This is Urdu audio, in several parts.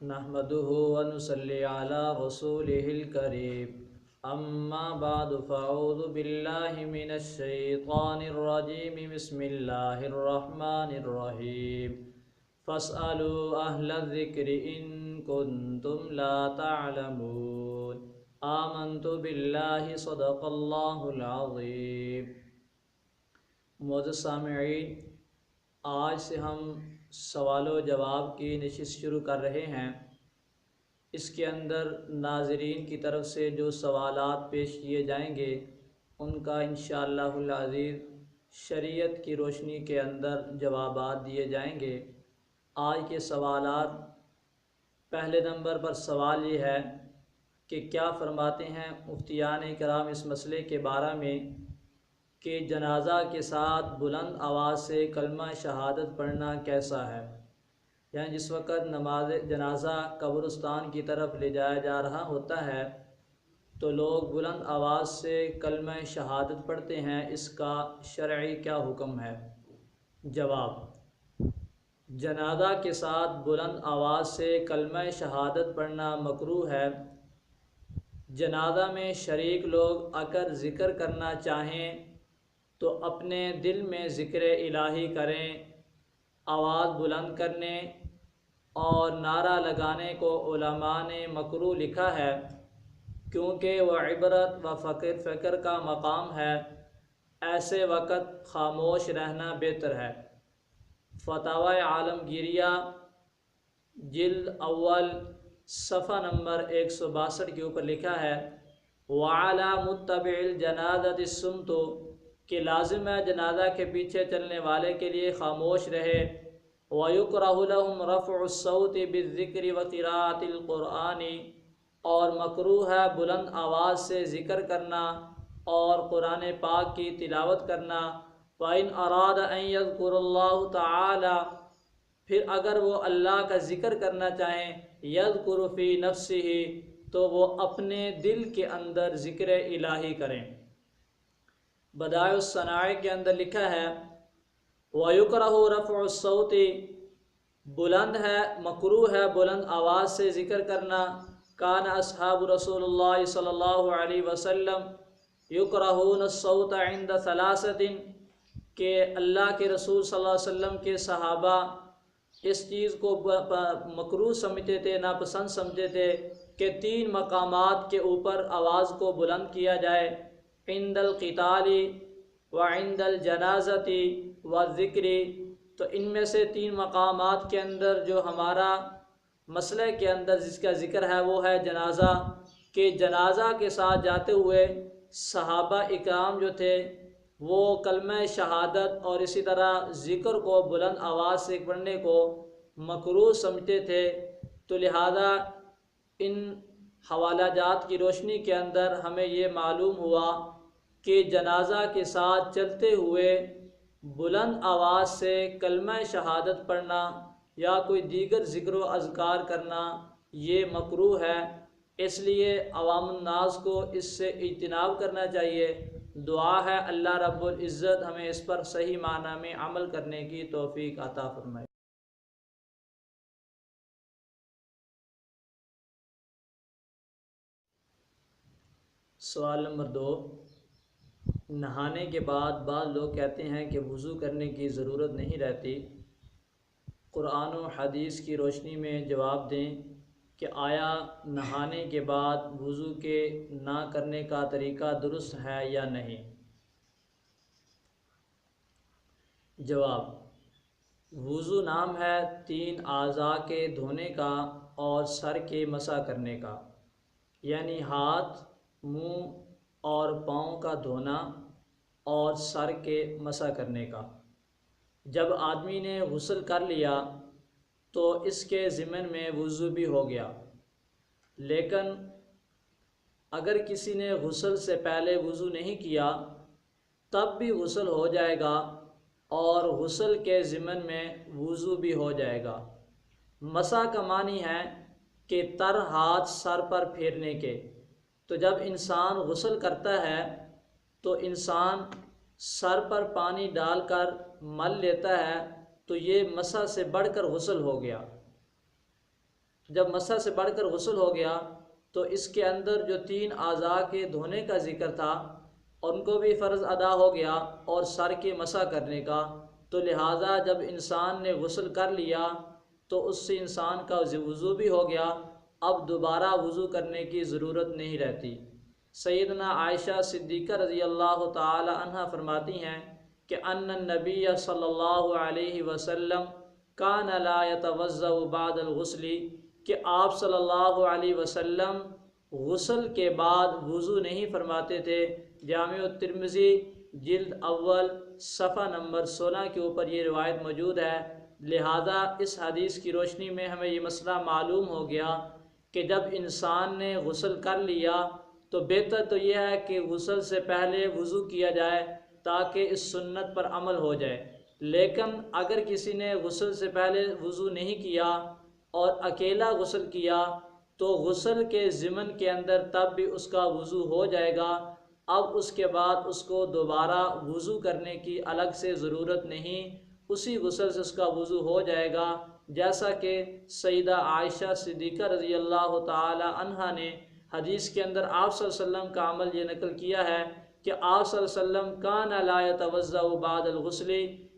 نحمده ونصلي على رسوله الكريم اما بعد فاعوذ بالله من الشيطان الرجيم بسم الله الرحمن الرحيم فاسألوا أهل الذكر إن كنتم لا تعلمون آمنت بالله صدق الله العظيم۔ معزز سامعین، آج سے ہم سوال و جواب کی نشست شروع کر رہے ہیں۔ اس کے اندر ناظرین کی طرف سے جو سوالات پیش کیے جائیں گے ان کا انشاءاللہ العزیز شریعت کی روشنی کے اندر جوابات دیے جائیں گے۔ آج کے سوالات، پہلے نمبر پر سوال یہ ہے کہ کیا فرماتے ہیں مفتیان کرام اس مسئلے کے بارے میں کہ جنازہ کے ساتھ بلند آواز سے کلمہ شہادت پڑھنا کیسا ہے؟ یعنی جس وقت نماز جنازہ قبرستان کی طرف لے جایا جا رہا ہوتا ہے تو لوگ بلند آواز سے کلمہ شہادت پڑھتے ہیں، اس کا شرعی کیا حکم ہے؟ جواب: جنازہ کے ساتھ بلند آواز سے کلمہ شہادت پڑھنا مکروہ ہے۔ جنازہ میں شریک لوگ اگر ذکر کرنا چاہیں تو اپنے دل میں ذکر الہی کریں۔ آواز بلند کرنے اور نعرہ لگانے کو علماء نے مکروہ لکھا ہے کیونکہ وہ عبرت و فکر کا مقام ہے۔ ایسے وقت خاموش رہنا بہتر ہے۔ فتاوی عالمگیریہ جلد اول صفحہ نمبر 162 کے اوپر لکھا ہے وَعَلَى مُتَّبِعِ الْجَنَازَةِ الصُّمْتُ کہ لازم ہے جنازہ کے پیچھے چلنے والے کے لیے خاموش رہے۔ وَيُكْرَهُ لَهُمْ رَفْعُ الصَّوْتِ بِالذِّكْرِ وَقِرَاءَةِ الْقُرْآنِ اور مکروہ ہے بلند آواز سے ذکر کرنا اور قرآن پاک کی تلاوت کرنا۔ وَإِنْ أَرَادَ أَنْ يَذْكُرَ اللَّهُ تَعَالَى پھر اگر وہ اللہ کا ذکر کرنا چاہیں يَذْكُرُ فِي نَفْسِهِ تو وہ اپنے دل کے اندر ذکر الہی کریں۔ بدائع الصنائع کے اندر لکھا ہے وَيُكْرَهُ رَفْعُ الصَّوْتِ بلند ہے، مکروہ ہے بلند آواز سے ذکر کرنا۔ کان اصحاب رسول اللہ صلی اللہ علیہ وسلم یکرہون الصوت عند ثلاثۃ کہ اللہ کے رسول صلی اللہ علیہ وسلم کے صحابہ اس چیز کو مکروہ سمجھتے تھے، ناپسند سمجھتے تھے کہ 3 مقامات کے اوپر آواز کو بلند کیا جائے: عند القتال وعند الجنازۃ والذکر۔ تو ان میں سے 3 مقامات کے اندر جو ہمارا مسئلہ کے اندر جس کا ذکر ہے وہ ہے جنازہ، کہ جنازہ کے ساتھ جاتے ہوئے صحابہ اکرام جو تھے وہ کلمہ شہادت اور اسی طرح ذکر کو بلند آواز سے پڑھنے کو مکروہ سمجھتے تھے۔ تو لہذا ان حوالہ جات کی روشنی کے اندر ہمیں یہ معلوم ہوا کہ جنازہ کے ساتھ چلتے ہوئے بلند آواز سے کلمہ شہادت پڑھنا یا کوئی دیگر ذکر و اذکار کرنا یہ مکروہ ہے۔ اس لیے عوام الناس کو اس سے اجتناب کرنا چاہیے۔ دعا ہے اللہ رب العزت ہمیں اس پر صحیح معنی میں عمل کرنے کی توفیق عطا فرمائے۔ سوال نمبر 2، نہانے کے بعد بعض لوگ کہتے ہیں کہ وضو کرنے کی ضرورت نہیں رہتی۔ قرآن و حدیث کی روشنی میں جواب دیں کہ آیا نہانے کے بعد وضو کے نہ کرنے کا طریقہ درست ہے یا نہیں؟ جواب: وضو نام ہے 3 اعضاء کے دھونے کا اور سر کے مسح کرنے کا، یعنی ہاتھ، منہ اور پاؤں کا دھونا اور سر کے مسح کرنے کا۔ جب آدمی نے غسل کر لیا تو اس کے ضمن میں وضو بھی ہو گیا، لیکن اگر کسی نے غسل سے پہلے وضو نہیں کیا تب بھی غسل ہو جائے گا اور غسل کے ضمن میں وضو بھی ہو جائے گا۔ مسح کا معنی ہے کہ تر ہاتھ سر پر پھیرنے کے۔ تو جب انسان غسل کرتا ہے تو انسان سر پر پانی ڈال کر مل لیتا ہے، تو یہ مسح سے بڑھ کر غسل ہو گیا۔ جب مسح سے بڑھ کر غسل ہو گیا تو اس کے اندر جو 3 اعضاء کے دھونے کا ذکر تھا ان کو بھی فرض ادا ہو گیا، اور سر کے مسح کرنے کا، تو لہٰذا جب انسان نے غسل کر لیا تو اس سے انسان کا وضو بھی ہو گیا، اب دوبارہ وضو کرنے کی ضرورت نہیں رہتی۔ سیدنا عائشہ صدیقہ رضی اللہ تعالی عنہ فرماتی ہیں کہ ان النبی صلی اللہ علیہ وسلم کان لا یتوضأ بعد الغسل، کہ آپ صلی اللہ علیہ وسلم غسل کے بعد وضو نہیں فرماتے تھے۔ جامع الترمذی جلد اول صفحہ نمبر 16 کے اوپر یہ روایت موجود ہے۔ لہذا اس حدیث کی روشنی میں ہمیں یہ مسئلہ معلوم ہو گیا کہ جب انسان نے غسل کر لیا تو بہتر تو یہ ہے کہ غسل سے پہلے وضو کیا جائے تاکہ اس سنت پر عمل ہو جائے، لیکن اگر کسی نے غسل سے پہلے وضو نہیں کیا اور اکیلا غسل کیا تو غسل کے ضمن کے اندر تب بھی اس کا وضو ہو جائے گا۔ اب اس کے بعد اس کو دوبارہ وضو کرنے کی الگ سے ضرورت نہیں، اسی غسل سے اس کا وضو ہو جائے گا، جیسا کہ سیدہ عائشہ صدیقہ رضی اللہ تعالی عنہا نے حدیث کے اندر آپ صلی اللہ علیہ وسلم کا عمل یہ نقل کیا ہے کہ آپ صلی اللہ علیہ وسلم کان لا یتوضأ بعد الغسل،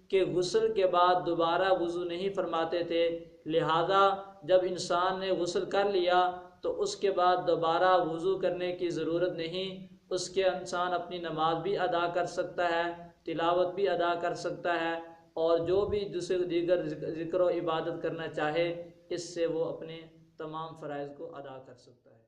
کہ غسل کے بعد دوبارہ وضو نہیں فرماتے تھے۔ لہذا جب انسان نے غسل کر لیا تو اس کے بعد دوبارہ وضو کرنے کی ضرورت نہیں، اس کے انسان اپنی نماز بھی ادا کر سکتا ہے، تلاوت بھی ادا کر سکتا ہے، اور جو بھی دیگر ذکر و عبادت کرنا چاہے اس سے وہ اپنے تمام فرائض کو ادا کر سکتا ہے۔